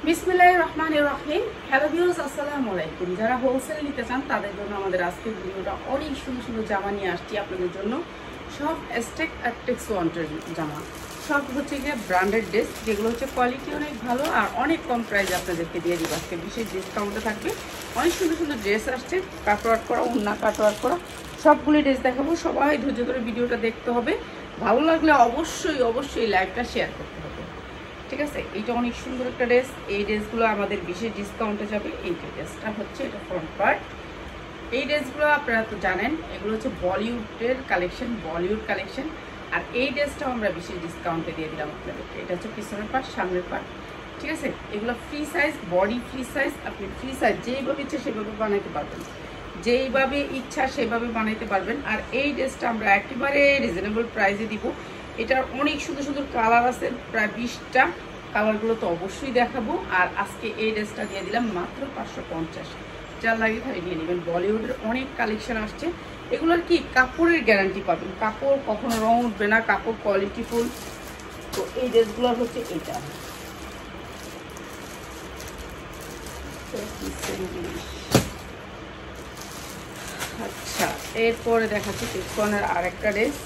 বিসমিল্লাহির রহমানির রহিম। Hello viewers, আসসালামু আলাইকুম। যারা হোলসেল নিতে চান তাদের জন্য আমাদের আজকের ভিডিওটা অনেক সুন্দর সুন্দর জামা নিয়ে আসছি আপনাদের জন্য। সব এস্টেক আর টেক্স ওয়ান্টের জামা, সব হচ্ছে গিয়ে ব্র্যান্ডেড ড্রেস, যেগুলো হচ্ছে কোয়ালিটি অনেক ভালো আর অনেক কম প্রাইসে আপনাদেরকে দিয়ে দিব। আজকে বিশেষ ডিসকাউন্টে থাকবে। অনেক সুন্দর সুন্দর ড্রেস আসছে, কাটওয়ার্ক করা, ওড়না কাটওয়ার্ক করা, সবগুলি ড্রেস দেখাবো। সবাই ধৈর্য ধরে ভিডিওটা দেখতে হবে। ভালো লাগলে অবশ্যই অবশ্যই লাইভটা শেয়ার করতে হবে, ঠিক আছে? এইটা অনেক সুন্দর একটা ড্রেস। এই ড্রেসগুলো আমাদের বিশেষ ডিসকাউন্টে যাবে। এই ড্রেসটা হচ্ছে, এটা ফ্রন্ট পার্ট। এই ড্রেসগুলো আপনারা তো জানেন, এগুলো হচ্ছে বলিউডের কালেকশন, বলিউড কালেকশন। আর এই ড্রেসটাও আমরা বিশেষ ডিসকাউন্টে দিয়ে দিলাম আপনাদেরকে। এটা হচ্ছে পিছনের পার্ট, সামনের পার্ট, ঠিক আছে? এগুলো free size, body free size. আপনি ফ্রি সাইজ যেইভাবে ইচ্ছা সেভাবে বানাইতে পারবেন, যেইভাবে ইচ্ছা সেভাবে বানাইতে পারবেন। আর এই ড্রেসটা আমরা একেবারে রিজনেবল প্রাইসে দিব। এটার অনেক সুন্দর সুন্দর কালার আছে, প্রায় 20টা। কালারগুলো তো অবশ্যই দেখাবো। আর আজকে এই ড্রেসটা দিয়ে দিলাম মাত্র 550। যার লাগে তাই নিয়ে নেবেন। বলিউডের অনেক কালেকশন আসছে, এগুলোর কি কাপড়ের গ্যারান্টি পাবেন, কাপড় কখনো রং উঠবে না, কাপড় কোয়ালিটিফুল। তো এই ড্রেসগুলোর হচ্ছে এটা, আচ্ছা। এরপরে দেখাচ্ছি টেক্সওয়ানের আরেকটা ড্রেস।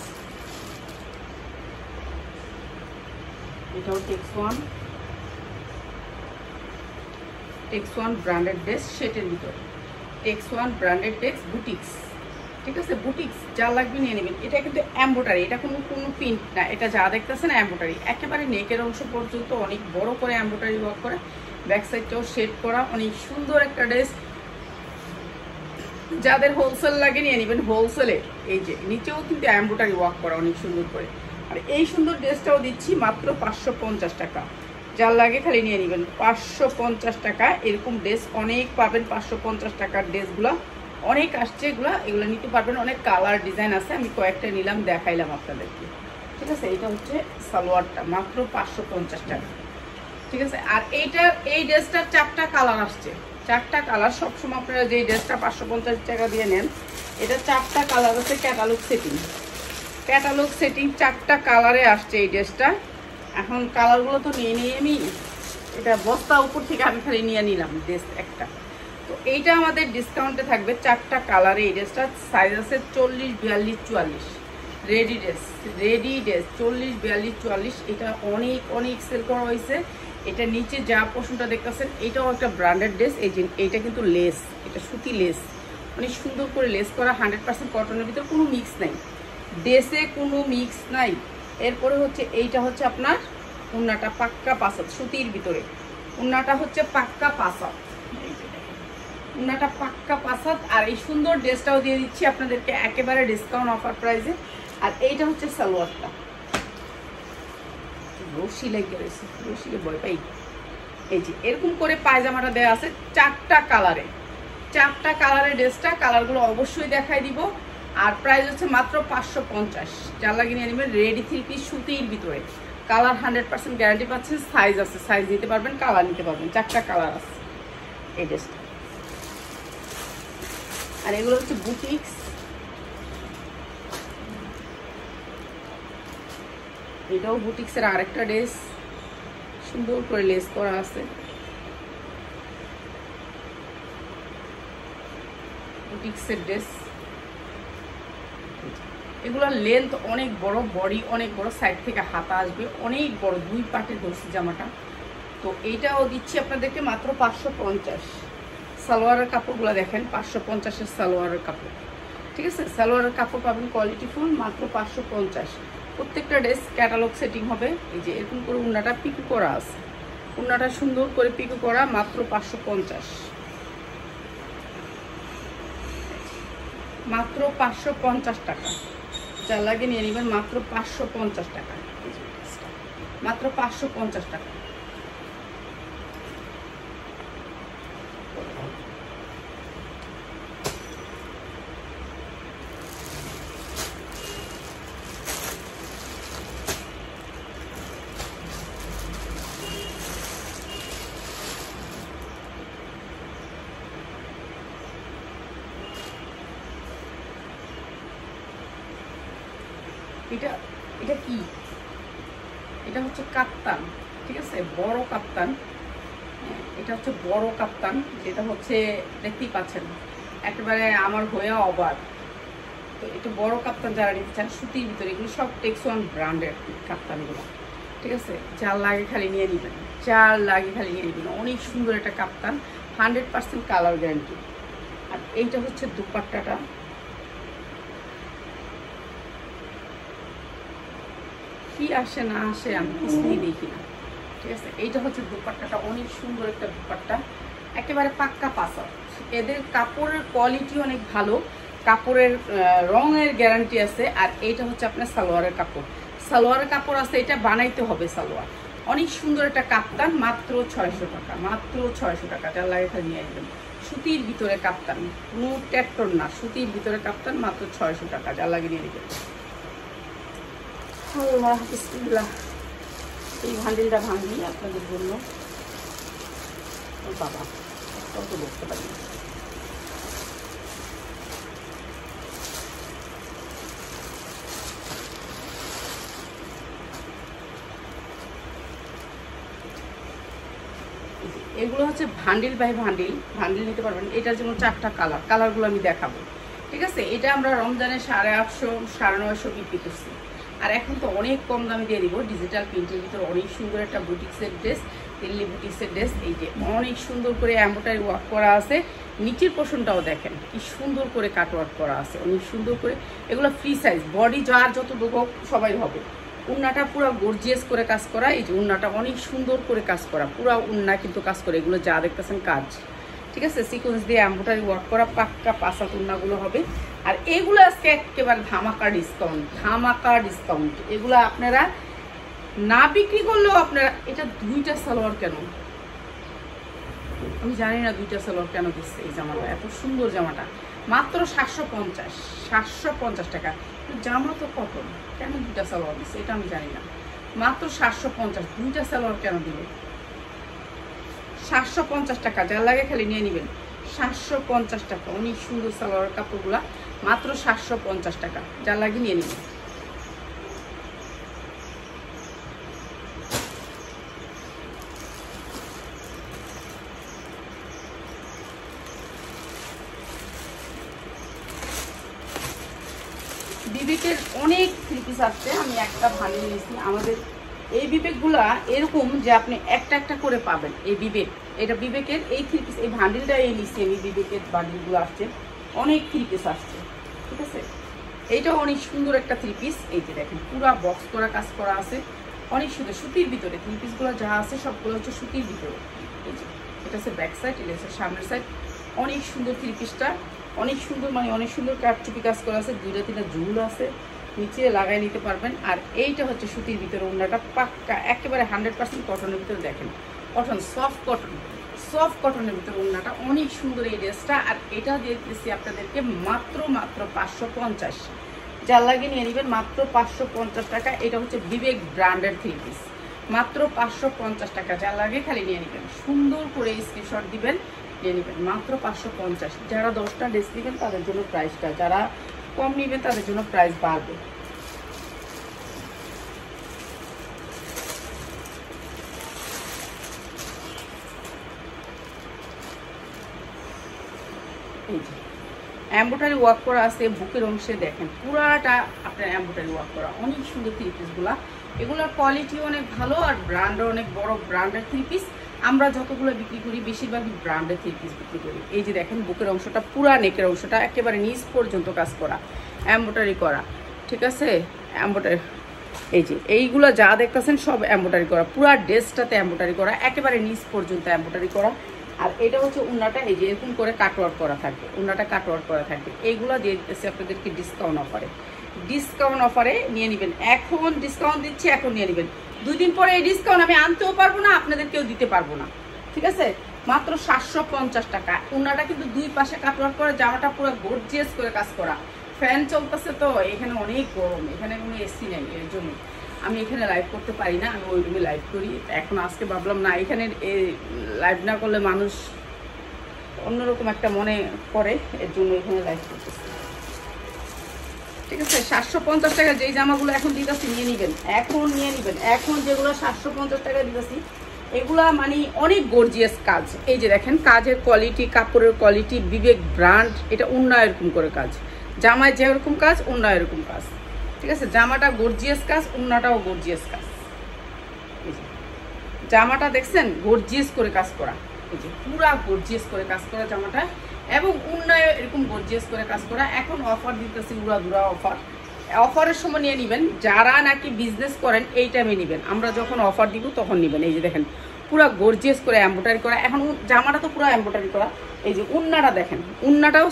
এটাও টেক্সওয়ান ব্র্যান্ডেড ড্রেস, সেটের ভিতরে টেক্সওয়ান ব্র্যান্ডেড ড্রেস, বুটিক্স, ঠিক আছে? বুটিক্স যা লাগবে নিয়ে নেবেন। এটা কিন্তু এমব্রয়ডারি, এটা কোনো প্রিন্ট না। এটা যা দেখতেছেন এমব্রয়ডারি, একেবারে নেকের অংশ পর্যন্ত অনেক বড় করে এমব্রয়ডারি ওয়ার্ক করা, ব্যাক সাইডটাও শেড করা, অনেক সুন্দর একটা ড্রেস। যাদের হোলসেল লাগে নিয়ে নেবেন হোলসেলে। এই যে নিচেও কিন্তু এমব্রয়ডারি ওয়ার্ক করা অনেক সুন্দর করে। আর এই সুন্দর ড্রেসটাও দিচ্ছি মাত্র 550 টাকা। যার লাগে খালি নিয়ে নেবেন 550 টাকা। এরকম ড্রেস অনেক পাবেন 550 টাকার ড্রেসগুলো অনেক আসছে। এগুলো নিতে পারবেন। অনেক কালার ডিজাইন আছে, আমি কয়েকটা নিলাম, দেখাইলাম আপনাদেরকে, ঠিক আছে? এটা হচ্ছে সালোয়ারটা, মাত্র 550 টাকা, ঠিক আছে? আর এই ড্রেসটার 4টা কালার আসছে, 4টা কালার। সবসময় আপনারা যে ড্রেসটা 550 টাকা দিয়ে নেন, এটা 4টা কালার আছে। ক্যাটালগ সেটিং 4টা কালারে আসছে এই ড্রেসটা। এখন কালারগুলো তো নিয়ে আমি এটা বস্তা উপর থেকে আমি খালি নিয়ে নিলাম ড্রেস একটা। তো এইটা আমাদের ডিসকাউন্টে থাকবে 4টা কালারে। এই ড্রেসটা সাইজ আছে 40, 42, 44। Ready dress 40, 42, 44। এটা অনেক সেল করা হয়েছে। এটা নিচে যা পোর্শনটা দেখতেছেন, এটাও একটা ব্র্যান্ডেড ড্রেস। এইটা কিন্তু লেস, এটা সুতি লেস, অনেক সুন্দর করে লেস করা, 100% কটনের ভিতর, কোনো মিক্স নাই ড্রেসে, কোনো মিক্স নাই। এরপরে হচ্ছে এইটা হচ্ছে আপনার ওড়নাটা পাক্কা পাসাত, সুতির ভিতরে ওড়নাটা হচ্ছে পাক্কা পাসাত, ওড়নাটা পাক্কা পাসাত। আর এই সুন্দর ড্রেসটাও দিয়ে দিচ্ছি আপনাদেরকে একেবারে ডিসকাউন্ট অফার প্রাইসে। আর এইটা হচ্ছে সালোয়ারটা, রশি লেগে রয়েছে, রশিকে ভয় পাই। এই যে এরকম করে পায়জামাটা দেওয়া আছে 4টা কালারে, 4টা কালারের ড্রেসটা। কালারগুলো অবশ্যই দেখাই দিব। আর প্রাইস হচ্ছে মাত্র 550। যার লাগে নিয়ে নেবেন। রেডি 3 পিস সুতির ভিতরে, কালার 100% গ্যারান্টি পাচ্ছেন। সাইজ আছে, সাইজ নিতে পারবেন, কালার নিতে পারবেন। 4টা কালার আছে এই ড্রেসটা। আর এগুলো হচ্ছে বুটিক্স। এটাও বুটিক্সের আরেকটা ড্রেস, সুন্দর করে লেস করা আছে। বুটিক্সের ড্রেস, এগুলোর লেন্থ অনেক বড়, বডি অনেক বড়, সাইড থেকে হাতা আসবে, অনেক বড়, 2 পার্টের ধরছি জামাটা। তো এইটাও দিচ্ছি আপনাদেরকে মাত্র 550। সালোয়ারের কাপড়গুলো দেখেন, 550-এর সালোয়ারের কাপড়, ঠিক আছে? সালোয়ারের কাপড় পাবেন কোয়ালিটিফুল, মাত্র 550। প্রত্যেকটা ড্রেস ক্যাটালগ সেটিং হবে। এই যে এরকম করে ওড়নাটা পিকো করা আছে, ওড়নাটা সুন্দর করে পিকো করা, মাত্র 550, মাত্র 550 টাকা। যার লাগে নিয়ে নেবেন মাত্র 550 টাকা, মাত্র 550 টাকা। এটা কি? এটা হচ্ছে কাপ্তান, ঠিক আছে? বড় কাপ্তান, হচ্ছে বড় কাপ্তান, যেটা হচ্ছে দেখতেই পাচ্ছেন একেবারে আমার হয়ে অবাক। তো এটা বড় কাপ্তান যারা নিতে চান সুতির ভিতরে, এগুলো সব টেক্সওয়ান ব্র্যান্ডের কাপ্তানগুলো, ঠিক আছে? যার লাগে খালি নিয়ে নেবেন, যার লাগে খালি নিয়ে নেবেন। অনেক সুন্দর একটা কাপ্তান, 100% কালার গ্যারান্টি। আর এইটা হচ্ছে দুপাট্টাটা, কি আসে না আসে আমি কিছুই দেখি না, ঠিক আছে? এইটা হচ্ছে দুপাট্টাটা, অনেক সুন্দর একটা দুপাট্টা, একেবারে পাক্কা পাসা। এদের কাপড়ের কোয়ালিটি অনেক ভালো, কাপড়ের রঙের গ্যারান্টি আছে। আর এইটা হচ্ছে আপনার সালোয়ারের কাপড়, সালোয়ারের কাপড় আছে, এটা বানাইতে হবে সালোয়ার। অনেক সুন্দর একটা কাপ্তান, মাত্র 600 টাকা, মাত্র 600 টাকা। যার লাগে খালি নিয়ে আসবেন। সুতির ভিতরে কাপ্তান, কোনো ট্যাক্টর না, সুতির ভিতরে কাপ্তান, মাত্র 600 টাকা। যার লাগে নিয়ে নেবেন। আল্লাহ বিসমিল্লাহ। এই ভান্ডিলটা ভাঙি আপনাদের জন্য। বাবা কত বলতে পারি। এগুলো হচ্ছে ভান্ডিল বাই ভান্ডিল, ভান্ডিল নিতে পারবেন। এটার জন্য 4টা কালার, কালারগুলো আমি দেখাবো, ঠিক আছে? এটা আমরা রমজানে 850, 950 বিক্রি করছি। আর এখন তো অনেক কম দামে দিয়ে দিব, ডিজিটাল প্রিন্টের ভিতরে অনেক সুন্দর একটা বুটিক্সের ড্রেস, দিল্লি বুটিক্সের ড্রেস। এই যে অনেক সুন্দর করে এমব্রয়ডারি ওয়ার্ক করা আছে, নিচের পোর্শনটাও দেখেন কি সুন্দর করে কাট ওয়ার্ক করা আছে, অনেক সুন্দর করে। এগুলো ফ্রি সাইজ, বডি যার যত হোক সবাই হবে। উন্নাটা পুরো গর্জিয়াস করে কাজ করা, এই যে উন্নাটা অনেক সুন্দর করে কাজ করা, পুরো উন্না কিন্তু কাজ করে। এগুলো যা দেখতেছেন কাজ, ঠিক আছে? সিকোয়েন্স দিয়ে এমব্রয়ডারি ওয়ার্ক করা পাক্কা পাসা উন্নাগুলো হবে। আর এগুলো আজকে একেবারে ধামাকা ডিসকাউন্ট, ধামাকা ডিসকাউন্ট। এগুলো আপনারা না বিক্রি করলেও আপনারা, এটা 2টা সালোয়ার কেন আমি জানি না, 2টা সালোয়ার কেন দিচ্ছে এই জামাটা, এত সুন্দর জামাটা, মাত্র 750 টাকা। জামা তো কটন, কেন 2টা সালোয়ার দিচ্ছে এটা আমি জানি না। মাত্র 750, 2টা সালোয়ার কেন দিল? 750 টাকা। যার লাগে খালি নিয়ে নেবেন, 750 টাকা। অনেক সুন্দর সালোয়ার কাপড়গুলা, মাত্র 750 টাকা। যার লাগে নিয়ে নেবেন। বিবেকের অনেক থ্রি পিস আসছে, আমি একটা ভানিয়ে নিয়েছি। আমাদের এই বিবেকগুলা এরকম যে আপনি একটা একটা করে পাবেন। এই বিবেক, এটা বিবেকের এই থ্রি পিস, এই ভান্ডিলটা এই নিচ্ছি আমি। বিবেকের ভান্ডিলগুলো আসছে, অনেক থ্রি পিস আসছে, ঠিক আছে? এইটাও অনেক সুন্দর একটা থ্রি পিস। এই যে দেখেন পুরো বক্স করা কাজ করা আছে, অনেক সুন্দর সুতির ভিতরে। থ্রি পিসগুলো যা আছে সবগুলো হচ্ছে সুতির ভিতরে। এই যে এটা হচ্ছে ব্যাক সাইড, এটা হচ্ছে সামনের সাইড। অনেক সুন্দর থ্রি পিসটা, অনেক সুন্দর, মানে অনেক সুন্দর কাটচুপি কাজ করা আছে, 2-3টা ঝুল আছে, নিচে লাগাই নিতে পারবেন। আর এইটা হচ্ছে সুতির ভিতরে, ওড়নাটা পাক্কা একেবারে 100% কটনের ভিতরে। দেখেন কটন, সফট কটন, সফট কটনের ভিতরে ওড়নাটা অনেক সুন্দর এই ড্রেসটা। আর এটা দিয়ে দিচ্ছি আপনাদেরকে মাত্র 550। যার লাগে নিয়ে নেবেন, মাত্র 550 টাকা। এটা হচ্ছে বিবেক ব্র্যান্ডের থ্রি পিস, মাত্র 550 টাকা। যার লাগে খালি নিয়ে নেবেন, সুন্দর করে স্ক্রিনশট দিবেন, নিয়ে নেবেন, মাত্র 550। যারা 10টা ড্রেস নেবেন তাদের জন্য প্রাইসটা, যারা কম নেবেন তাদের জন্য প্রাইস বাড়বে। এই যে এমব্রয়ডারি ওয়ার্ক করা আছে বুকের অংশে, দেখেন পুরাটা আপনার এমব্রয়ডারি ওয়ার্ক করা, অনেক সুন্দর থ্রি পিসগুলা। এগুলোর কোয়ালিটি অনেক ভালো, আর ব্র্যান্ডও অনেক বড় ব্র্যান্ডের থ্রি পিস। আমরা যতগুলো বিক্রি করি বেশিরভাগই ব্র্যান্ডের থ্রি পিস বিক্রি করি। এই যে দেখেন বুকের অংশটা, পুরা নেকের অংশটা একেবারে নিচ পর্যন্ত কাজ করা, এমব্রয়ডারি করা, ঠিক আছে? এমব্রয়ডারি, এই যে এইগুলো যা দেখতেছেন সব এমব্রয়ডারি করা, পুরা ড্রেসটাতে এমব্রয়ডারি করা, একেবারে নিচ পর্যন্ত এমব্রয়ডারি করা। আর এটা হচ্ছে উন্নাটা, এই যে এরকম করে কাটওয়ার্ক করা থাকবে, উন্নাটা কাটওয়ার্ক করা থাকবে। এইগুলো দিয়ে দিতেছি আপনাদেরকে ডিসকাউন্ট অফারে, ডিসকাউন্ট অফারে নিয়ে নেবেন। এখন ডিসকাউন্ট দিচ্ছি, এখন নিয়ে নেবেন। 2 দিন পরে এই ডিসকাউন্ট আমি আনতেও পারবো না, আপনাদেরকেও দিতে পারবো না, ঠিক আছে? মাত্র 750 টাকা। উন্নাটা কিন্তু 2 পাশে কাটওয়ার্ক করা, জামাটা পুরো গর্জিয়াস করে কাজ করা। ফ্যান চলতেছে তো, এখানে অনেক গরম, এখানে কোনো এসি নেই, এর জন্য আমি এখানে লাইভ করতে পারি না, আমি ওই রুমে লাইভ করি। এখন আজকে ভাবলাম না, এখানে লাইভ না করলে মানুষ অন্যরকম একটা মনে করে, এর জন্য এখানে লাইভ করতেছি, ঠিক আছে? 750 টাকা যেই জামাগুলো এখন দিতেছি নিয়ে নেবেন, এখন নিয়ে নেবেন। এখন যেগুলো 750 টাকা দিতেছি এগুলা মানে অনেক গর্জিয়াস কাজ। এই যে দেখেন কাজের কোয়ালিটি, কাপড়ের কোয়ালিটি, বিবেক ব্র্যান্ড। এটা ওন্না এরকম করে কাজ, জামায় যেরকম কাজ ওন্না এরকম কাজ, ঠিক আছে। জামাটা গর্জিয়াস কাজ, ওন্নাটাও গর্জিয়াস কাজ। এই যে জামাটা দেখছেন গর্জিয়াস করে কাজ করা, এই যে পুরা গর্জিয়াস করে কাজ করা জামাটা, এবং ওন্নায় এরকম গর্জিয়াস করে কাজ করা। এখন অফার দিতেছি, উড়াধুরা অফার। অফারের সময় নিয়ে নেবেন, যারা নাকি বিজনেস করেন এই টাইমে নেবেন। আমরা যখন অফার দিব তখন নেবেন। এই যে দেখেন পুরো গর্জিয়াস করে এমব্রয়ডারি করা। এখন জামাটা তো পুরো এমব্রয়ডারি করা। এই যে উন্নাটা দেখেন, উন্নাটাও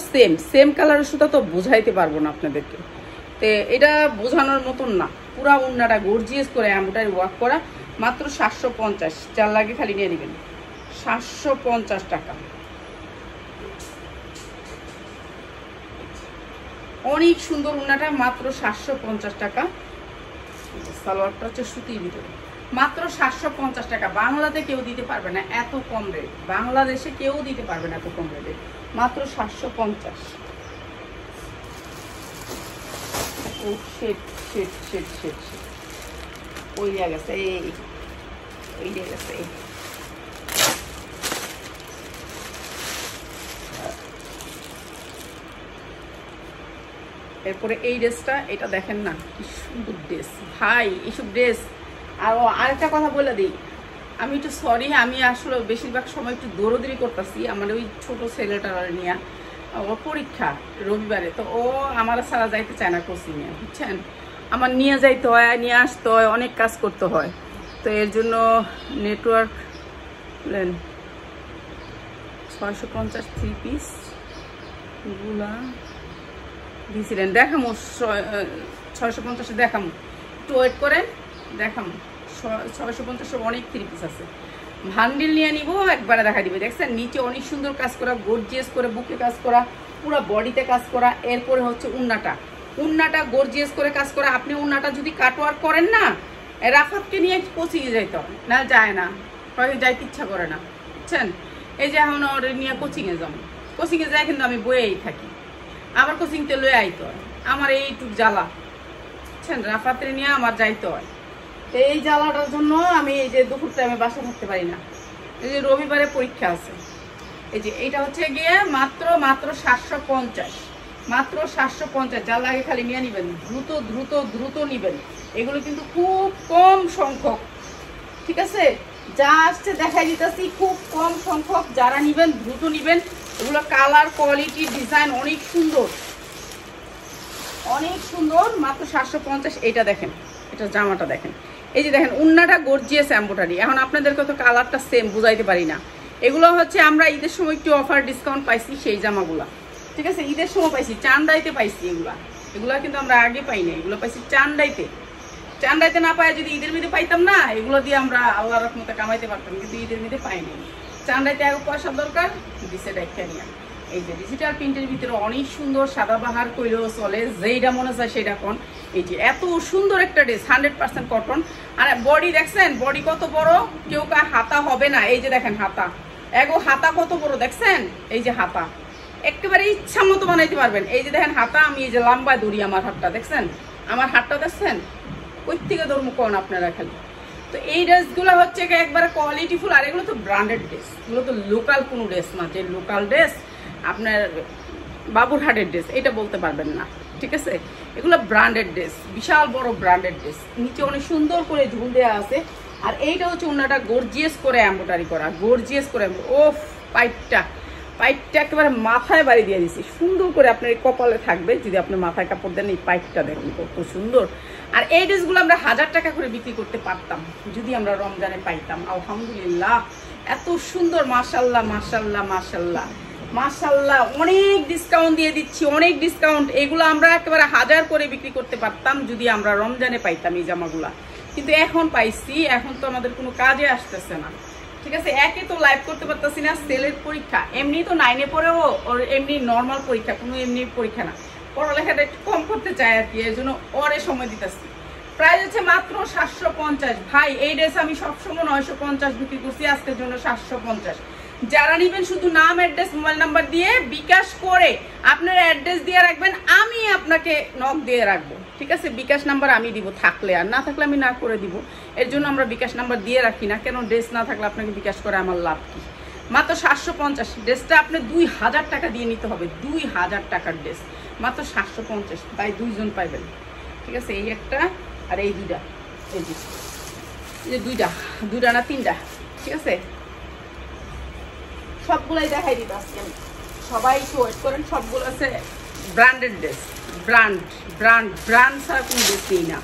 সেম কালারের সুতা, তো বোঝাইতে পারবো না আপনাদেরকে, তো এটা বোঝানোর মতন না। পুরো উন্নাটা গর্জিয়াস করে এমব্রয়ডারি ওয়ার্ক করা, মাত্র 750। যার লাগে খালি নিয়ে নেবেন, 750 টাকা। অনেক সুন্দর উন্নাটা, মাত্র 750 টাকা। সালোয়ারটা হচ্ছে সুতির ভিতরে, মাত্র 750 টাকা। বাংলাতে কেউ দিতে পারবে না এত কম রেট, বাংলাদেশে কেউ দিতে পারবে না এত কম রেটে, মাত্র 750। ও শেট শেট শেট শেট শেট ওই গেছে, এই গেছে। এরপরে এই ড্রেসটা, এটা দেখেন না কি সুন্দর ড্রেস ভাই। এইসব ড্রেস আর আরেকটা কথা বলে দিই, আমি একটু সরি, আমি আসলে বেশিরভাগ সময় একটু দৌড়দৌড়ি করতেছি। আমার ওই ছোট ছেলেটার নিয়ে, ওর পরীক্ষা রবিবারে, তো ও আমার ছাড়া যাইতে চায় না কোচিংয়ে, বুঝছেন। আমার নিয়ে যাইতে হয়, নিয়ে আসতে হয়, অনেক কাজ করতে হয়। তো এর জন্য নেটওয়ার্ক 650 3 পিস গুলা দিয়েছিলেন, দেখামো 650 দেখামো, একটু ওয়েট করেন, দেখামো 650 অনেক 3 পিস আছে। ভান্ডিল নিয়ে নিবো, একবারে দেখা দিবে। দেখছেন নিচে অনেক সুন্দর কাজ করা, গর্জিয়াস করে বুকে কাজ করা, পুরো বডিতে কাজ করা। এরপরে হচ্ছে উন্নাটা গর্জিয়াস করে কাজ করা। আপনি উন্নাটা যদি কাটওয়ার্ক করেন না, রাফাতকে নিয়ে কোচিংয়ে যাইতে হয় না, যায় না, যাইতে ইচ্ছা করে না, বুঝছেন। এই যে এখন ওর নিয়ে কোচিংয়ে যাবো, কোচিংয়ে যাই কিন্তু আমি বইয়েই থাকি, আমার কোচিংতে লয়ে আইতে হয়। আমার এইটুক জ্বালা, বুঝছেন, রাফাতের নিয়ে আমার যাইতে হয়। এই জ্বালাটার জন্য আমি এই যে দুপুর টাইমে বাসা থাকতে পারি না। এই যে রবিবারে পরীক্ষা আছে। এই যে এইটা হচ্ছে গিয়ে মাত্র 750, মাত্র 750। যার লাগে খালি নিয়ে নিবেন, দ্রুত দ্রুত দ্রুত নিবেন। এগুলো কিন্তু খুব কম সংখ্যক, ঠিক আছে। যা আসছে দেখাই দিতেছি, খুব কম সংখ্যক। যারা নিবেন দ্রুত নিবেন। এগুলো কালার, কোয়ালিটি, ডিজাইন অনেক সুন্দর, অনেক সুন্দর। মাত্র 750। এইটা দেখেন, এটা জামাটা দেখেন। এই যে দেখেন উন্নাটা গর্জিয়াস এমব্রয়ডারি। এখন আপনাদেরকে তো কালারটা সেম বুঝাইতে পারি না। এগুলো হচ্ছে আমরা ঈদের সময় একটু অফার ডিসকাউন্ট পাইছি, সেই জামাগুলা, ঠিক আছে। ঈদের সময় পাইছি, চান্দাইতে পাইছি। এগুলা কিন্তু আমরা আগে পাইনি, এগুলো পাইছি চান্দাইতে না পাই। যদি ঈদের মধ্যে পাইতাম না, এগুলো দিয়ে আমরা আল্লাহর রহমতে কামাইতে পারতাম, কিন্তু ঈদের মধ্যে পাইনি। চান্দাইতে আগে পয়সা দরকার, দিছে ডাইকা নিয়ে। এই যে ডিজিটাল প্রিন্টের ভিতরে অনেক সুন্দর, সাদাবাহার কইলেও চলে, যেইটা মনে চায় সেটা কোন। এই যে এত সুন্দর একটা ড্রেস, 100% কটন। আর বডি দেখছেন, বডি কত বড়, কেউ হাতা হবে না। এই যে দেখেন হাতা, হাতা কত বড় দেখছেন। এই যে হাতা একেবারে ইচ্ছা মতো বানাইতে পারবেন। এই যে দেখেন হাতা, আমি এই যে লম্বা দড়ি আমার হাতটা দেখছেন, আমার হাতটা দেখছেন, ওই থেকে ধর্ম কোন আপনারা খালি। তো এই ড্রেসগুলো হচ্ছে একবারে কোয়ালিটিফুল। আর এগুলো তো ব্র্যান্ডেড ড্রেস, এগুলো তো লোকাল কোনো ড্রেস না যে লোকাল ড্রেস আপনার বাবুরহাটের ড্রেস, এটা বলতে পারবেন না, ঠিক আছে। এগুলো ব্র্যান্ডেড ড্রেস, বিশাল বড় ব্র্যান্ডেড ড্রেস। নিচে অনেক সুন্দর করে ঝুল দেওয়া আছে। আর এইটা হচ্ছে ওনাটা গর্জিয়াস করে এমব্রয়ডারি করা, গর্জিয়াস করে। ও পাইপটা একেবারে মাথায় বাড়ি দিয়ে দিচ্ছি, সুন্দর করে আপনার এই কপালে থাকবে যদি আপনি মাথায় কাপড় দেন। এই পাইপটা দেখুন কত সুন্দর। আর এই ড্রেসগুলো আমরা 1000 টাকা করে বিক্রি করতে পারতাম যদি আমরা রমজানে পাইতাম। আলহামদুলিল্লাহ এত সুন্দর, মাশাল্লাহ মাশাল্লাহ মাশাল্লাহ মাশাল্লাহ। অনেক ডিসকাউন্ট দিয়ে দিচ্ছি, অনেক ডিসকাউন্ট। এগুলো আমরা একেবারে 1000 করে বিক্রি করতে পারতাম যদি আমরা রমজানে পাইতাম এই জামাগুলা, কিন্তু এখন পাইছি। এখন তো আমাদের কোনো কাজে আসতেছে না, ঠিক আছে। একে তো লাইভ করতে পারতেছি না, সেলের পরীক্ষা। এমনি তো 9-এ পড়েও ওর এমনি নর্মাল পরীক্ষা, কোনো এমনি পরীক্ষা না, পড়ালেখাটা একটু কম করতে চাই আর কি, এর জন্য ওরে সময় দিতেছি। প্রাইস হচ্ছে মাত্র 750। ভাই এই ড্রেস আমি সবসময় 950 বিক্রি করছি, আজকের জন্য 750। যারা নিবেন শুধু নাম, অ্যাড্রেস, মোবাইল নাম্বার দিয়ে বিকাশ করে আপনার অ্যাড্রেস দিয়ে রাখবেন, আমি আপনাকে নক দিয়ে রাখবো, ঠিক আছে। বিকাশ নাম্বার আমি দিব, থাকলে আর না থাকলে আমি না করে দিব। এর জন্য আমরা বিকাশ নাম্বার দিয়ে রাখি না, কেন ড্রেস না থাকলে আপনাকে বিকাশ করে আমার লাভ কি। মাত্র 750, ড্রেসটা আপনি 2000 টাকা দিয়ে নিতে হবে, 2000 টাকার ড্রেস মাত্র 750, তাই 2 জন পাইবেন। ঠিক আছে, এই একটা আর এই দুইটা, এই যে দুইটা না 3টা। ঠিক আছে, সবগুলাই দেখাই দিতে আজকে আমি, সবাই একটু ওয়েট করেন। সবগুলো আছে ব্র্যান্ডেড ড্রেস, ব্র্যান্ড ছাড়া কোনো ড্রেস নেই না,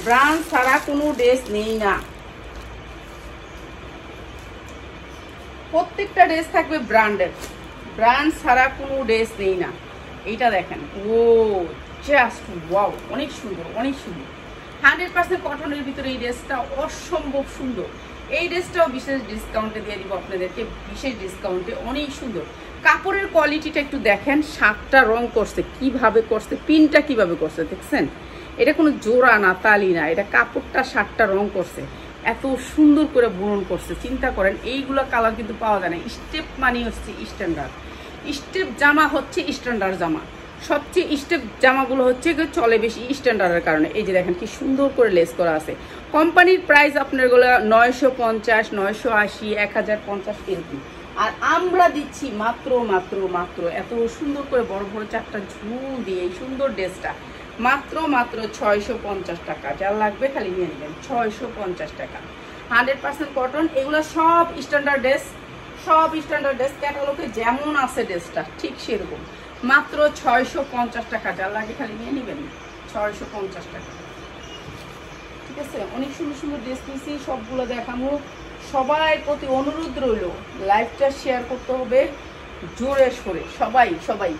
ব্র্যান্ড ছাড়া কোনো ড্রেস নেই না। প্রত্যেকটা ড্রেস থাকবে ব্র্যান্ডেড, ব্র্যান্ড ছাড়া কোনো ড্রেস নেই না। এইটা দেখেন, ও জাস্ট ওয়াও, অনেক সুন্দর, অনেক সুন্দর। 100% কটনের ভিতরে এই ড্রেসটা অসম্ভব সুন্দর। এই ড্রেসটাও বিশেষ ডিসকাউন্টে দিয়ে দিব আপনাদেরকে, বিশেষ ডিসকাউন্টে, অনেক সুন্দর। কাপড়ের কোয়ালিটিটা একটু দেখেন, 7টা রং করছে, কিভাবে করছে, পিনটা কিভাবে করছে দেখছেন। এটা কোনো জোড়া না, তালি না, এটা কাপড়টা 7টা রং করছে, এত সুন্দর করে বুনন করছে। চিন্তা করেন, এইগুলো কালার কিন্তু পাওয়া যায় না। স্টেপ মানে হচ্ছে স্ট্যান্ডার্ড, স্টেপ জামা হচ্ছে স্ট্যান্ডার্ড জামা। সবচেয়ে স্টেপ জামাগুলো হচ্ছে চলে বেশি স্ট্যান্ডার্ডের কারণে। এই যে দেখেন কি সুন্দর করে লেস করা আছে। কোম্পানির প্রাইস আপনারগুলো 950, 980, 1050 এরকম, আর আমরা দিচ্ছি মাত্র এত সুন্দর করে বড় বড় 4টা ঝুল দিয়ে এই সুন্দর ড্রেসটা মাত্র 650 টাকা। যার লাগবে খালি নিয়ে নেবেন, 650 টাকা। 100% কটন, এগুলো সব স্ট্যান্ডার্ড ড্রেস, সব স্ট্যান্ডার্ড ড্রেস। ক্যাটালগে যেমন আছে ড্রেসটা ঠিক সেরকম, মাত্র 650 টাকা। যার লাগে খালি নিয়ে নেবেন, 650 টাকা। ঠিক আছে, অনেক সুন্দর সুন্দর ড্রেস নিয়েছি, সবগুলো দেখাবো। সবার প্রতি অনুরোধ রইল, লাইভটা শেয়ার করতে হবে জোরে সোরে, সবাই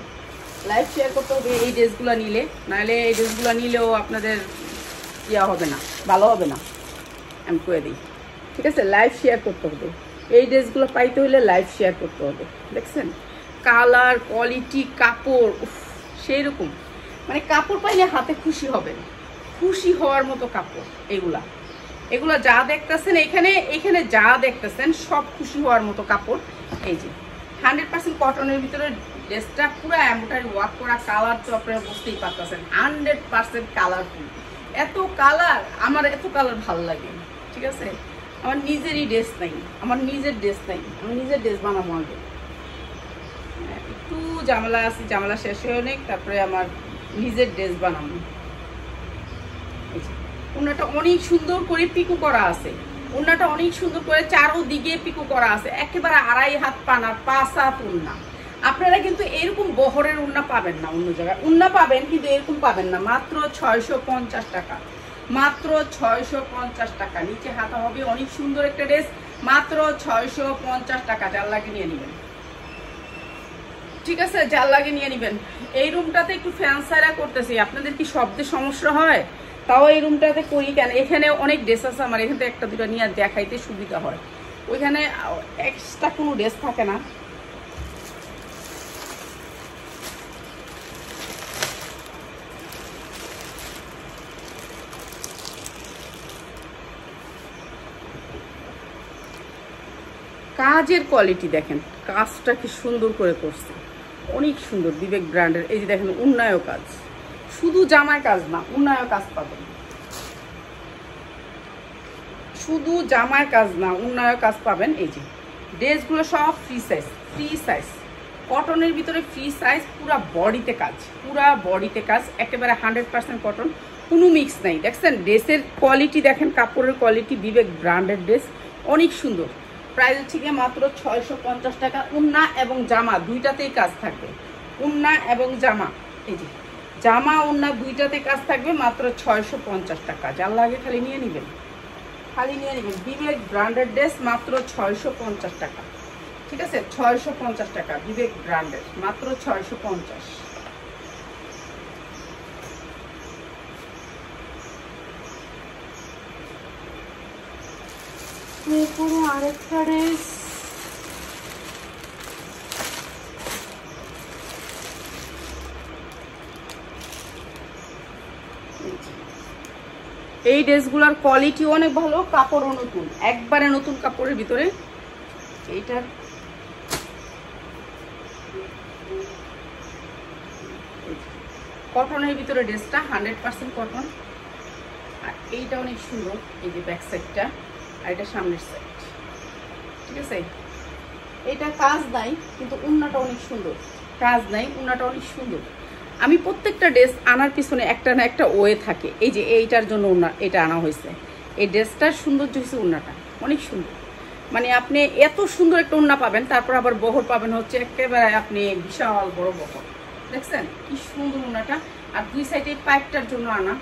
লাইভ শেয়ার করতে হবে এই ড্রেসগুলো নিলে, নাহলে এই ড্রেসগুলো নিলেও আপনাদের ইয়া হবে না, ভালো হবে না, আমি করে দিই। ঠিক আছে, লাইভ শেয়ার করতে হবে, এই ড্রেসগুলো পাইতে হলে লাইভ শেয়ার করতে হবে। দেখছেন কালার, কোয়ালিটি, কাপড় সেই রকম, মানে কাপড় পাইলে হাতে খুশি হবেন, খুশি হওয়ার মতো কাপড়। এগুলা যা দেখতেছেন এখানে যা দেখতেছেন সব খুশি হওয়ার মতো কাপড়। এই যে 100% কটনের ভিতরে ড্রেসটা পুরো এমব্রয়ডারি ওয়ার্ক করা, কালার তো আপনারা বুঝতেই পারতেছেন 100% কালারফুল। এত কালার, আমার এত কালার ভালো লাগে। ঠিক আছে, আমার নিজেরই ড্রেস নাই, আমি নিজের ড্রেস বানাবো আগে। একটু ঝামেলা আছে, ঝামেলা শেষ হয়ে অনেক, তারপরে আমার নিজের ড্রেস বানাবো। ওনাটা অনেক সুন্দর করে পিকো করা আছে, ওনাটা অনেক সুন্দর করে চারোদিকে পিকো করা আছে, একেবারে 2.5 হাত পানার 5 হাত ওন্না। আপনারা কিন্তু এরকম বহরের ওন্না পাবেন না, অন্য জায়গায় ওন্না পাবেন কিন্তু এরকম পাবেন না। মাত্র 650 টাকা, মাত্র 650 টাকা। নিচে হাতা হবে, অনেক সুন্দর একটা ড্রেস, মাত্র 650 টাকা। যার লাগে নিয়ে নেবেন, ঠিক আছে, যার লাগে নিয়ে নেবেন। এই রুমটাতে একটু ফ্যান সাইরা করতেছি, আপনাদের কি শব্দে সমস্যা হয়? তাও এই রুমটাতে করি কেন, এখানে অনেক ড্রেস আছে আমার, এখান থেকে একটা দুটো নিয়ে দেখাইতে সুবিধা হয়। ওইখানে এক্সট্রা কোনো ড্রেস থাকে না। কাজের কোয়ালিটি দেখেন, কাজটা কি সুন্দর করে করছে, অনেক সুন্দর। বিবেক ব্র্যান্ডের। এই যে দেখেন উন্নয়ন কাজ, শুধু জামায় কাজ না, উন্নয়ন কাজ পাবেন, শুধু জামায় কাজ না, উন্নয়ন কাজ পাবেন। এই যে ড্রেসগুলো সব ফ্রি সাইজ, কটনের ভিতরে ফ্রি সাইজ, পুরা বডিতে কাজ, একেবারে 100% কটন, কোনো মিক্স নাই। দেখছেন ড্রেসের কোয়ালিটি দেখেন, কাপড়ের কোয়ালিটি, বিবেক ব্র্যান্ডের ড্রেস, অনেক সুন্দর। প্রাইস হচ্ছে গিয়ে মাত্র 650 টাকা। উন্না এবং জামা দুইটাতেই কাজ থাকবে, উন্না এবং জামা, এই যে জামা উন্না দুইটাতে কাজ থাকবে, মাত্র 650 টাকা। যার লাগে খালি নিয়ে নেবেন, বিবেক ব্র্যান্ডের ড্রেস মাত্র 650 টাকা। ঠিক আছে, 650 টাকা বিবেক ব্র্যান্ডের, মাত্র 650। এরপরে আরেকটা ড্রেস, এই ড্রেসগুলোর কোয়ালিটি অনেক ভালো, কাপড়ও নতুন, একবারে নতুন কাপড়ের ভিতরে। এইটার কটনের ভিতরে ড্রেসটা 100% কটন, আর এইটা অনেক সুন্দর, এই যে ব্যাক সাইডটা, আর এটা সামনের সাইড। ঠিক আছে, এটা কাজ নাই কিন্তু উন্নাটা অনেক সুন্দর, কাজ নাই উন্নাটা অনেক সুন্দর। আমি প্রত্যেকটা ড্রেস আনার পিছনে একটা না একটা ওয়ে থাকে। এই যে এইটার জন্য উন্না এটা আনা হয়েছে, এই ড্রেসটার সৌন্দর্য হচ্ছে উন্নাটা অনেক সুন্দর। মানে আপনি এত সুন্দর একটা উন্না পাবেন, তারপর আবার বহর পাবেন হচ্ছে একেবারে আপনি বিশাল বড় বহর। দেখছেন কি সুন্দর উন্নাটা, আর দুই সাইডে পাইপটার জন্য আনা।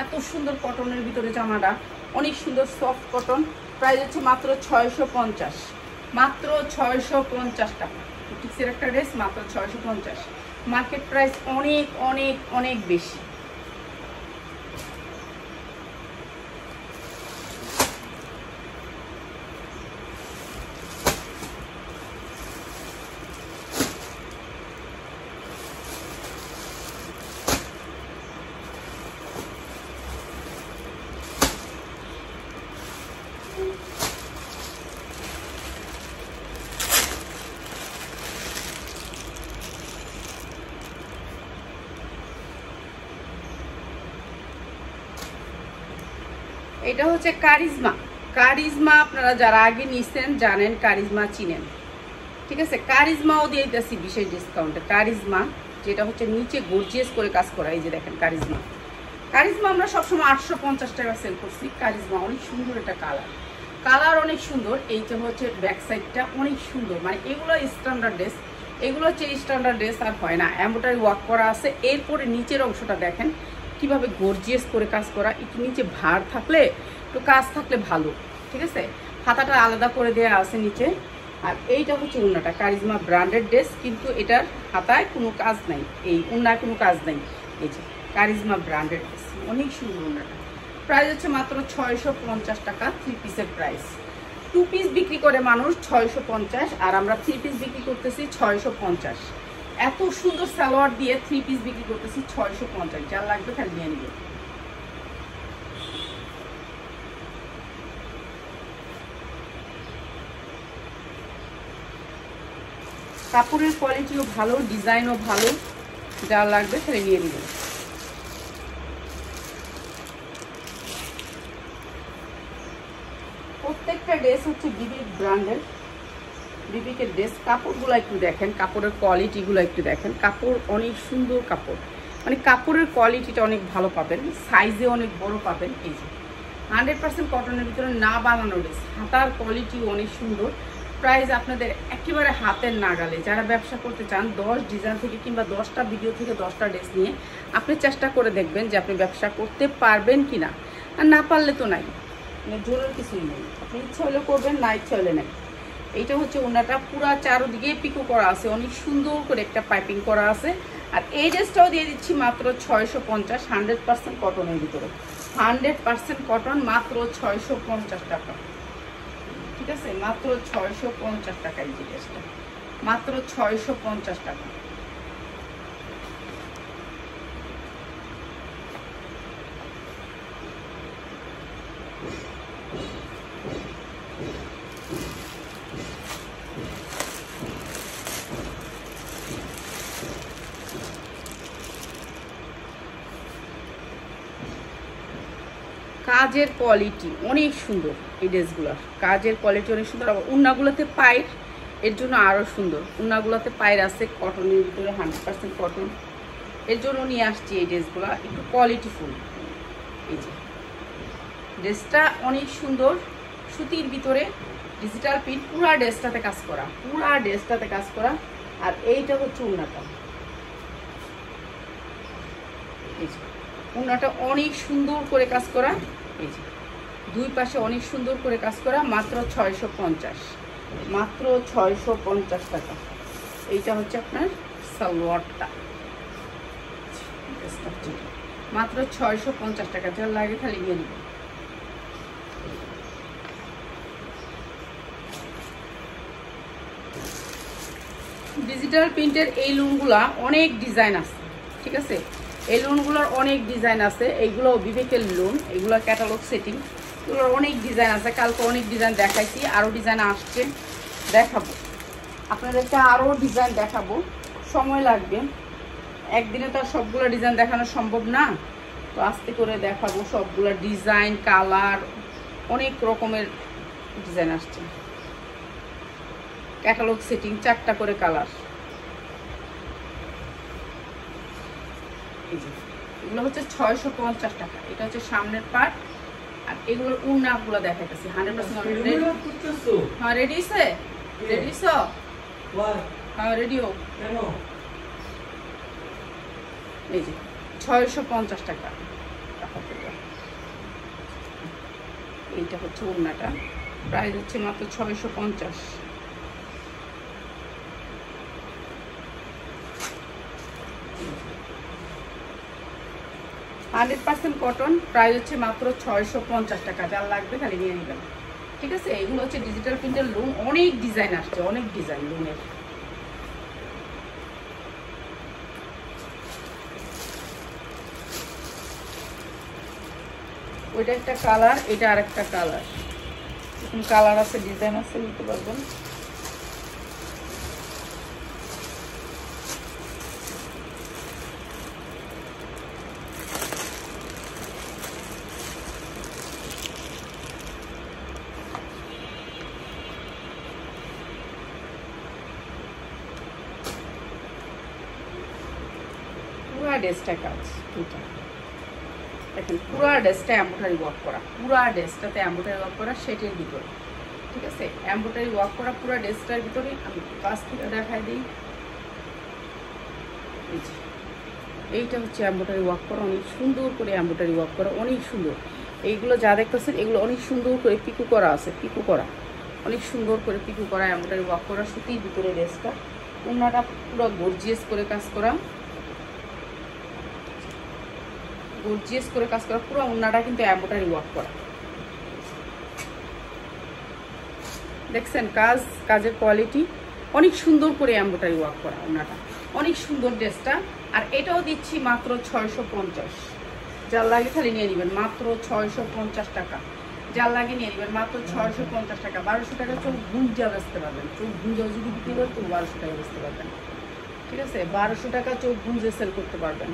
এত সুন্দর কটনের ভিতরে জামাটা, অনেক সুন্দর সফট কটন। প্রাইস হচ্ছে মাত্র 650, মাত্র 650 টাকা। বুটিক্সের একটা ড্রেস মাত্র 650, মার্কেট প্রাইস অনেক অনেক অনেক বেশি। এটা হচ্ছে কারিজমা। কারিজমা আপনারা যারা আগে নিছেন জানেন, কারিজমা চিনেন। ঠিক আছে, কারিজমাও দিয়ে দিতেছি বিশেষ ডিসকাউন্টে। কারিজমা যেটা হচ্ছে নিচে গর্জিয়াস করে কাজ করা, এই যে দেখেন কারিজমা। কারিজমা আমরা সবসময় 850 টাকা সেল করছি। কারিজমা অনেক সুন্দর, এটা কালার, কালার অনেক সুন্দর। এইটা হচ্ছে ব্যাক সাইডটা অনেক সুন্দর। মানে এগুলো স্ট্যান্ডার্ড ড্রেস, এগুলো হচ্ছে স্ট্যান্ডার্ড ড্রেস আর হয় না। এমব্রয়ডারি ওয়ার্ক করা আছে। এরপরে নিচের অংশটা দেখেন কিভাবে গর্জিয়াস করে কাজ করা। একটু নিচে ভার থাকলে, একটু কাজ থাকলে ভালো। ঠিক আছে, হাতাটা আলাদা করে দেওয়া আছে নিচে। আর এইটা হচ্ছে উন্নাটা, কারিজমা ব্র্যান্ডেড ড্রেস, কিন্তু এটার হাতায় কোনো কাজ নাই, এই উন্নায় কোনো কাজ নাই। এই যে কারিজমা ব্র্যান্ডেড ড্রেস, অনেক সুন্দর উন্নাটা। প্রাইস হচ্ছে মাত্র 650 টাকা। 3 পিসের প্রাইস। 2 পিস বিক্রি করে মানুষ 650, আর আমরা 3 পিস বিক্রি করতেছি 650। এত সুন্দর সালোয়ার দিয়ে 3 পিস বিক্রি করতেছি 650। যার লাগবে খালি নিয়ে নিবে। কাপড়ের কোয়ালিটিও ভালো, ডিজাইনও ভালো, যা লাগবে খালি নিয়ে নিবে। প্রত্যেকটা ড্রেস হচ্ছে বিবিক ব্র্যান্ডের, বিবিকের ড্রেস। কাপড়গুলো একটু দেখেন, কাপড়ের কোয়ালিটিগুলো একটু দেখেন। কাপড় অনেক সুন্দর কাপড়, মানে কাপড়ের কোয়ালিটিটা অনেক ভালো পাবেন, সাইজে অনেক বড় পাবেন। এই যে 100% কটনের ভিতরে না বানানো ড্রেস, হাতার কোয়ালিটিও অনেক সুন্দর। প্রাইস আপনাদের একেবারে হাতের নাগালে। যারা ব্যবসা করতে চান 10 ডিজাইন থেকে কিংবা 10টা ভিডিও থেকে 10টা ড্রেস নিয়ে আপনি চেষ্টা করে দেখবেন যে আপনি ব্যবসা করতে পারবেন কিনা। আর না পারলে তো নাই, মানে জোরের কিছুই নেই। আপনি ইচ্ছা হলে করবেন, না ইচ্ছা হলে নাই। এইটা হচ্ছে ওনাটা পুরা চারদিকে পিকো করা আছে, অনেক সুন্দর করে একটা পাইপিং করা আছে। আর এই ড্রেসটাও দিয়ে দিচ্ছি মাত্র 650, 100% কটনের ভিতরে, 100% কটন, মাত্র 650 টাকা। ঠিক আছে, মাত্র 650 টাকা এই ড্রেসটা, মাত্র 650 টাকা। কাজের কোয়ালিটি অনেক সুন্দর, এই ড্রেসগুলোর কাজের কোয়ালিটি অনেক সুন্দর। আবার উন্নাগুলোতে পায়ের, এর জন্য আরও সুন্দর। উন্নাগুলোতে পায়ের আছে, কটনের ভিতরে 100% কটন, এর জন্য নিয়ে আসছি এই ড্রেসগুলো একটু কোয়ালিটিফুল। এই যে ড্রেসটা অনেক সুন্দর, সুতির ভিতরে ডিজিটাল প্রিন্ট, পুরা ড্রেসটাতে কাজ করা, পুরা ড্রেসটাতে কাজ করা। আর এইটা হচ্ছে উন্নাটা, এই যে উন্নাটা অনেক সুন্দর করে কাজ করা। এই যে দুই পাশে অনেক সুন্দর করে কাজ করা, মাত্র 650, মাত্র 650 টাকা। এইটা হচ্ছে আপনার সালোয়ারটা, মাত্র 650 টাকা। যার লাগে খালি নিয়ে নেবেন। ডিজিটাল প্রিন্টের এই লুনগুলা অনেক ডিজাইন আছে। ঠিক আছে, এই লোনগুলোর অনেক ডিজাইন আছে। এইগুলো বিবেকের লোন, এগুলো ক্যাটালগ সেটিং, এগুলোর অনেক ডিজাইন আছে। কালকে অনেক ডিজাইন দেখাইছি, আরও ডিজাইন আসছে, দেখাবো আপনাদেরকে, আরও ডিজাইন দেখাবো। সময় লাগবে, একদিনে তো আর সবগুলো ডিজাইন দেখানো সম্ভব না। তো আস্তে করে দেখাবো সবগুলা ডিজাইন কালার, অনেক রকমের ডিজাইন আসছে। ক্যাটালগ সেটিং 4টা করে কালার। এগুলো হচ্ছে 650 টাকা। এটা হচ্ছে সামনের পার্ট, আর এগুলোর উন্নাগুলো দেখাইতেছি 100% রেডি। হ্যাঁ রেডি আছে, রেডি সো হ্যাঁ রেডিও। এই যে 650 টাকা। এইটা হচ্ছে উন্নাটা, প্রাইস হচ্ছে মাত্র 650। %100% কটন, প্রাইস হচ্ছে মাত্র 650 টাকা। যার লাগবে খালি নিয়ে নেবেন, ঠিক আছে। এগুলো হচ্ছে ডিজিটাল প্রিন্টের লুম, অনেক ডিজাইন আসছে, অনেক ডিজাইন লুমের। ওইটা একটা কালার, এটা আরেকটা কালার। এরকম কালার আছে, ডিজাইন আছে, নিতে পারবেন। পুরা ড্রেসটা কাজ, এটা দেখেন পুরা ড্রেসটা এমব্রয়ডারি ওয়ার্ক করা, পুরা ড্রেসটাতে এমব্রয়ডারি ওয়ার্ক করা, সেটের ভিতরে, ঠিক আছে। এমব্রয়ডারি ওয়ার্ক করা পুরা ড্রেসটার ভিতরে। আমি কাছ থেকে দেখাই দিই। এইটা হচ্ছে এমব্রয়ডারি ওয়ার্ক করা, অনেক সুন্দর করে এমব্রয়ডারি ওয়ার্ক করা, অনেক সুন্দর। এইগুলো যা দেখতেছেন এগুলো অনেক সুন্দর করে পিকু করা আছে, পিকু করা, অনেক সুন্দর করে পিকু করা, এমব্রয়ডারি ওয়ার্ক করা, সুতির ভিতরে ড্রেসটা। ওনাটা পুরো গর্জিয়াস করে কাজ করা, গর্জিয়াস করে কাজ করা, পুরো ওনাটা কিন্তু এমব্রয়ডারি ওয়ার্ক করা। দেখছেন কাজ, কাজের কোয়ালিটি অনেক সুন্দর করে এমব্রয়ডারি ওয়ার্ক করা, ওনাটা অনেক সুন্দর ড্রেসটা। আর এটাও দিচ্ছি মাত্র 650। যার লাগে খালি নিয়ে নেবেন, মাত্র 650 টাকা। যার লাগে নিয়ে নেবেন মাত্র 650 টাকা। 1200 টাকা চোখ গুঞ্জা বেচতে পারবেন, চোখ গুঞ্জা যদি বিক্রি করেন তো 1200 টাকা বেচতে পারবেন, ঠিক আছে। 1200 টাকা চোখ গুঞ্জে সেল করতে পারবেন।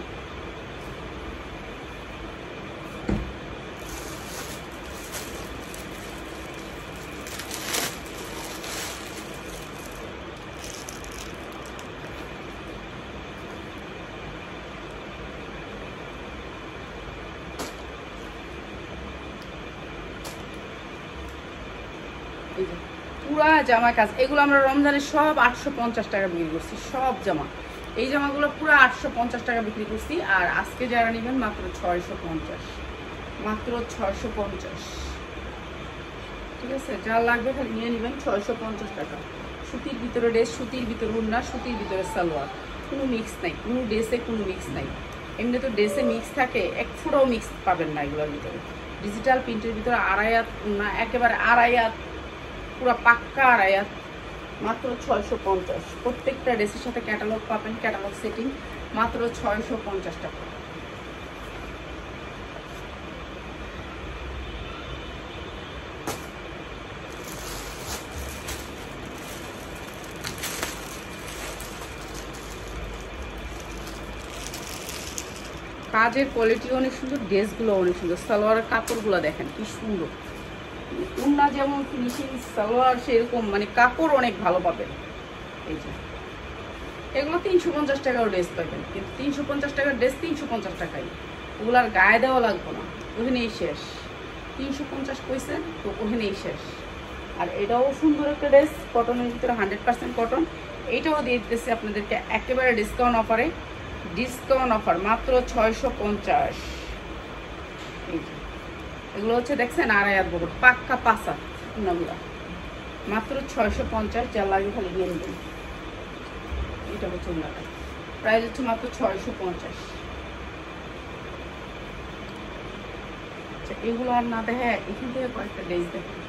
পুরা জামা কাজ, এগুলো আমরা রমজানের সব 850 টাকা বিক্রি করছি, সব জামা। এই জামাগুলো পুরো 850 টাকা বিক্রি করছি। আর আজকে যারা নেবেন মাত্র 650, মাত্র 650, ঠিক আছে। যা লাগবে খালি নিয়ে নেবেন, 650 টাকা। সুতির ভিতরে ড্রেস, সুতির ভিতরে ওড়না, সুতির ভিতরে সালোয়ার, কোনো মিক্স নাই, কোনো ড্রেসে কোনো মিক্স নাই। এমনি তো ড্রেসে মিক্স থাকে, এক ফুটাও মিক্স পাবেন না এগুলোর ভিতরে। ডিজিটাল প্রিন্টের ভিতরে আড়াইয়াত না, একেবারে আড়াইয়াত, পুরো পাক্কা আড়াইয়াত, মাত্র 650। প্রত্যেকটা ড্রেসের সাথে ক্যাটালগ পাবেন, ক্যাটালগ সেটিং, মাত্র 650 টাকা। কাজের কোয়ালিটি অনেক সুন্দর, ড্রেসগুলো অনেক সুন্দর, সালোয়ারের কাপড়গুলো দেখেন কি সুন্দর। ওড়না যেমন ফিনিশিং, সালোয়ার সেরকম, মানে কাপড় অনেক ভালো পাবেন। এই যে এগুলো 350 টাকার ড্রেস পাবেন, কিন্তু 350 টাকার ড্রেস 350 টাকাই, ওগুলার গায়ে দেওয়া লাগবে না, ওখানেই শেষ। 350 কইছেন তো ওখানেই শেষ। আর এটাও সুন্দর একটা ড্রেস, কটনের ভিতরে 100% কটন। এইটাও দিয়ে দিতেছি আপনাদেরকে একেবারে ডিসকাউন্ট অফারে, ডিসকাউন্ট অফার মাত্র 650। এই যে এগুলো হচ্ছে দেখছেন আড়াইয়াত বড়, পাক্কা পাঁচা ওনাগুলা, মাত্র 650। যা লাগে খালি দিয়ে নেবেন। এটা হচ্ছে ওনাটা, প্রাইস হচ্ছে মাত্র 650। আচ্ছা এগুলো আর না দেখে এখান থেকে কয়েকটা ড্রেস দেখেন।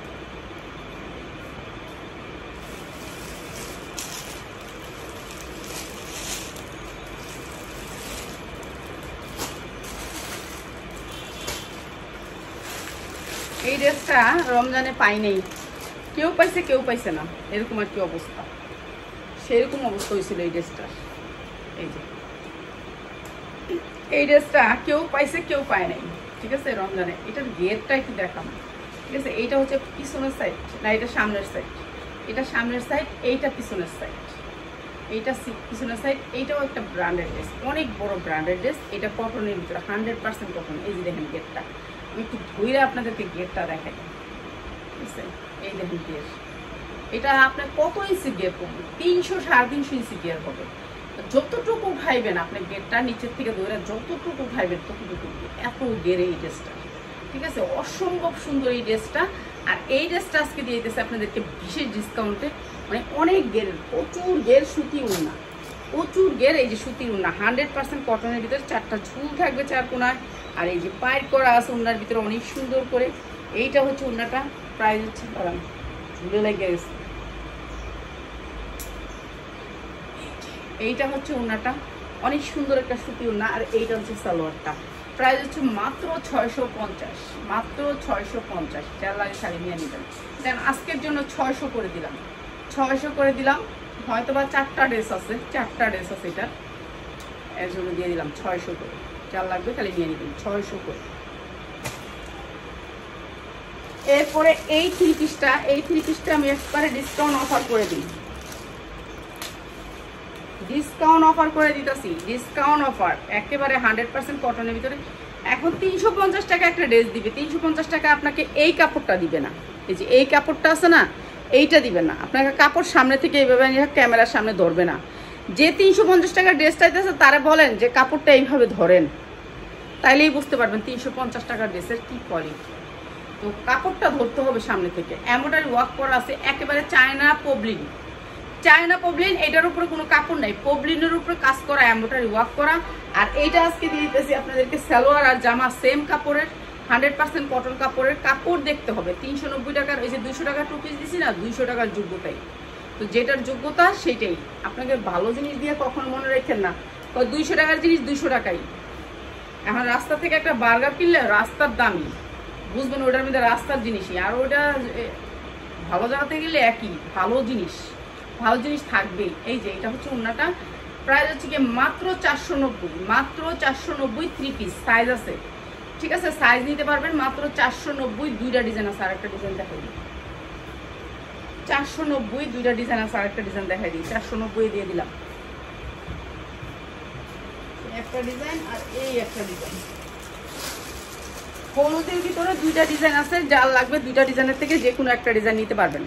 এই ড্রেসটা রমজানে পাই নেই, কেউ পাইছে কেউ পাইছে না, এরকম আর কি অবস্থা, সেরকম অবস্থা হয়েছিল এই ড্রেসটার। এই যে এই ড্রেসটা কেউ পাইছে কেউ পায় নাই, ঠিক আছে রমজানে। এটার গেটটা একটু দেখাবো, ঠিক আছে। এইটা হচ্ছে পিছনের সাইড, না এটা সামনের সাইড, এটা সামনের সাইড, এইটা পিছনের সাইড, এইটা পিছনের সাইড। এইটাও একটা ব্র্যান্ডেড ড্রেস, অনেক বড় ব্র্যান্ডেড ড্রেস। এটা কটনের ভিতরে 100% কটন। এই যে দেখেন গেটটা, আমি একটু ধুইরে আপনাদেরকে গেটটা দেখাই, ঠিক আছে। এই দেখেন গেট, এটা আপনার কত ইঞ্চি গেট করবে? 300 350 ইঞ্চি গেট হবে। যতটুকু ভাইবেন আপনি গেটটা নিচের থেকে ধরে যতটুকু ভাইবেন ততটুকু, এত গেরে এই ড্রেসটা, ঠিক আছে। অসম্ভব সুন্দর এই ড্রেসটা। আর এই ড্রেসটা আজকে দিয়ে দিতেছে আপনাদেরকে বিশেষ ডিসকাউন্টে, মানে অনেক গের, প্রচুর গের, সুতি উন্না, প্রচুর গের। এই যে সুতির উন্না 100% কটনের ভিতরে, 4টা ঝুল থাকবে 4 কোনায়। আর এই যে পাইট করা আছে উন্নার ভিতরে অনেক সুন্দর করে। এইটা হচ্ছে উন্নাটা, প্রাইস হচ্ছে দাঁড়ান ঝুলে লেগে গেছে। এইটা হচ্ছে উন্নাটা, অনেক সুন্দর একটা সুতি উন্না। আর এইটা হচ্ছে সালোয়ারটা, প্রাইস হচ্ছে মাত্র 650, মাত্র 650। যার লাগে শাড়ি নিয়ে নিবেন। দেন আজকের জন্য 600 করে দিলাম, 600 করে দিলাম। হয়তো বা 4টা ড্রেস আছে, 4টা ড্রেস আছে, এটা এর জন্য দিয়ে দিলাম 600 করে। যার লাগবে খালি নিয়ে নিবেন 600 করে। এরপরে এই 3 পিসটা, এই 3 পিসটা আমি একবারে ডিসকাউন্ট অফার করে দিই, ডিসকাউন্ট অফার করে দিতেছি, ডিসকাউন্ট অফার একেবারে 100% কটনের ভিতরে। এখন 350 টাকা একটা ড্রেস দিবে, 350 টাকা আপনাকে এই কাপড়টা দিবে না। এই যে এই কাপড়টা আছে না, এইটা দিবে না আপনাকে। কাপড় সামনে থেকে এইভাবে ক্যামেরার সামনে ধরবে না। যে 350 টাকার ড্রেসটা দিতেছে তারা বলেন যে কাপড়টা এইভাবে ধরেন, তাইলেই বুঝতে পারবেন 350 টাকার ড্রেসের কি কোয়ালিটি। তো কাপড়টা ধরতে হবে সামনে থেকে। এমব্রয়ডারি ওয়ার্ক করা আছে, একেবারে চায়না পবলিন, চায়না পবলিন। এটার উপরে কোনো কাপড় নাই, পবলিনের উপরে কাজ করা, এমব্রয়ডারি ওয়ার্ক করা। আর এইটা আজকে দিয়ে দিতেছি আপনাদেরকে সালোয়ার আর জামা সেম কাপড়ের, 100% কটন কাপড়ের। কাপড় দেখতে হবে 390 টাকার। ওই যে 200 টাকার 2 পিস দিছি না, 200 টাকার যোগ্যতাই। তো যেটার যোগ্যতা সেইটাই। আপনাকে ভালো জিনিস দিয়ে কখনো মনে রাখেন না 200 টাকার জিনিস 200 টাকাই। এখন রাস্তা থেকে একটা বার্গার কিনলে রাস্তার দামই, বুঝবেন ওটার মধ্যে রাস্তার জিনিসই। আর ওটা ভালো জায়গাতে গেলে একই, ভালো জিনিস, ভালো জিনিস থাকবেই। এই যে এটা হচ্ছে উন্নাটা, প্রাইস হচ্ছে কি মাত্র 490, মাত্র 490। 3 পিস সাইজ আছে, ঠিক আছে, সাইজ নিতে পারবেন মাত্র 490। 2টা ডিজাইন আছে, আরেকটা ডিজাইন দেখাই দিই। 490, 2টা ডিজাইন আছে, আরেকটা ডিজাইন দেখাই দিই। 490 দিয়ে দিলাম একটা ডিজাইন, আর এই একটা ডিজাইন। হলুদের ভিতরে 2টা ডিজাইন আছে, যার লাগবে 2টা ডিজাইনের থেকে যে কোনো একটা ডিজাইন নিতে পারবেন,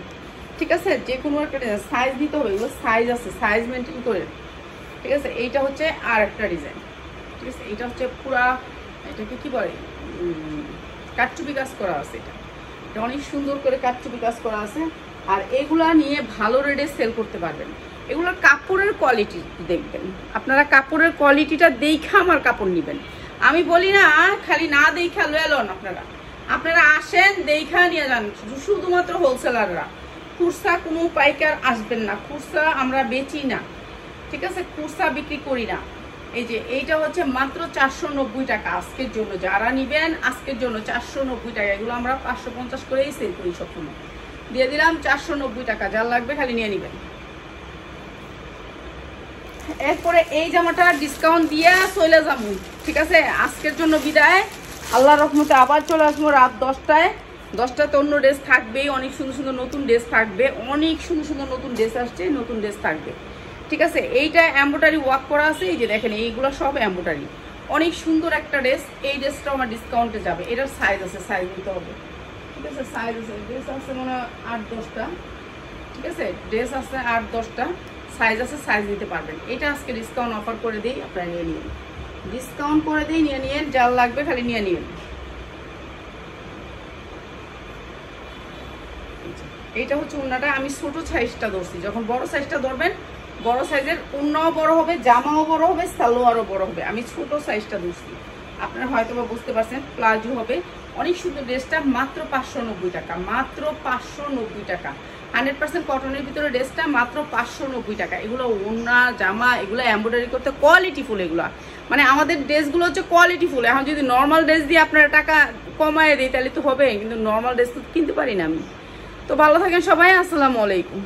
ঠিক আছে। যে কোনো একটা ডিজাইন সাইজ নিতে হবে, এগুলো সাইজ আছে, সাইজ মেনটেন করে, ঠিক আছে। এইটা হচ্ছে আর একটা ডিজাইন, ঠিক আছে। এইটা হচ্ছে পুরা, এটাকে কি বলে, কাটচুপি কাজ করা আছে। এটা অনেক সুন্দর করে কাটচুপি কাজ করা আছে। আর এগুলা নিয়ে ভালো রেটে সেল করতে পারবেন। এগুলোর কাপড়ের কোয়ালিটি দেখবেন আপনারা, কাপড়ের কোয়ালিটিটা দেখা আমার কাপড় নেবেন। আমি বলি না খালি না দেখা লয়ে লন, আপনারা আপনারা আসেন দেখা নিয়ে যান, শুধুমাত্র হোলসেলাররা। খুচরা কোনো পাইকার আসবেন না, খুচরা আমরা বেচি না, ঠিক আছে, খুচরা বিক্রি করি না। এই যে এইটা হচ্ছে মাত্র 490 টাকা আজকের জন্য, যারা নিবেন আজকের জন্য 490 টাকা। এগুলো আমরা 550 করেই সেল করি সবসময়। দিয়ে দিলাম 490 টাকা, যার লাগবে খালি নিয়ে নিবেন। এরপরে এই জামাটা ডিসকাউন্ট দিয়ে চলে যাবো, ঠিক আছে। আজকের জন্য বিদায়, আল্লাহর রহমতে আবার চলে আসবো রাত 10টায়। 10টাতে অন্য ড্রেস থাকবেই, অনেক সুন্দর সুন্দর নতুন ড্রেস থাকবে, অনেক সুন্দর সুন্দর নতুন ড্রেস আসছে, নতুন ড্রেস থাকবে, ঠিক আছে। এইটা এমব্রয়ডারি ওয়ার্ক করা আছে, এই যে দেখেন এইগুলো সব এমব্রয়ডারি, অনেক সুন্দর একটা ড্রেস। এই ড্রেসটাও আমার ডিসকাউন্টে যাবে। এটার সাইজ আছে, সাইজ নিতে হবে, ঠিক আছে। সাইজ আছে, ড্রেস আছে মনে হয় 8-10টা, ঠিক আছে, ড্রেস আছে 8-10টা, সাইজ আছে, সাইজ নিতে পারবেন। এটা আজকে ডিসকাউন্ট অফার করে দিই, আপনারা নিয়ে নিন, ডিসকাউন্ট করে দিই, নিয়ে নিন, যার লাগবে খালি নিয়ে নিন। এইটা হচ্ছে উন্নাটা, আমি ছোট সাইজটা ধরছি। যখন বড় সাইজটা ধরবেন, বড় সাইজের উন্নাও বড় হবে, জামাও বড় হবে, সালোয়ারও বড় হবে। আমি ছোট সাইজটা ধরছি, আপনারা হয়তো বা বুঝতে পারছেন। প্লাজো হবে, অনেক সুন্দর ড্রেসটা, মাত্র 590 টাকা, মাত্র 590 টাকা। 100% কটনের ভিতরে ড্রেসটা মাত্র 590 টাকা। এগুলো ওড়না জামা, এগুলো এমব্রয়ডারি করতে কোয়ালিটিফুল। এগুলো মানে আমাদের ড্রেসগুলো হচ্ছে কোয়ালিটিফুল। এখন যদি নর্মাল ড্রেস দিয়ে আপনারা টাকা কমায় দিই তাহলে তো হবে, কিন্তু নর্মাল ড্রেস তো কিনতে পারি না আমি। তো ভালো থাকেন সবাই, আসসালামু আলাইকুম।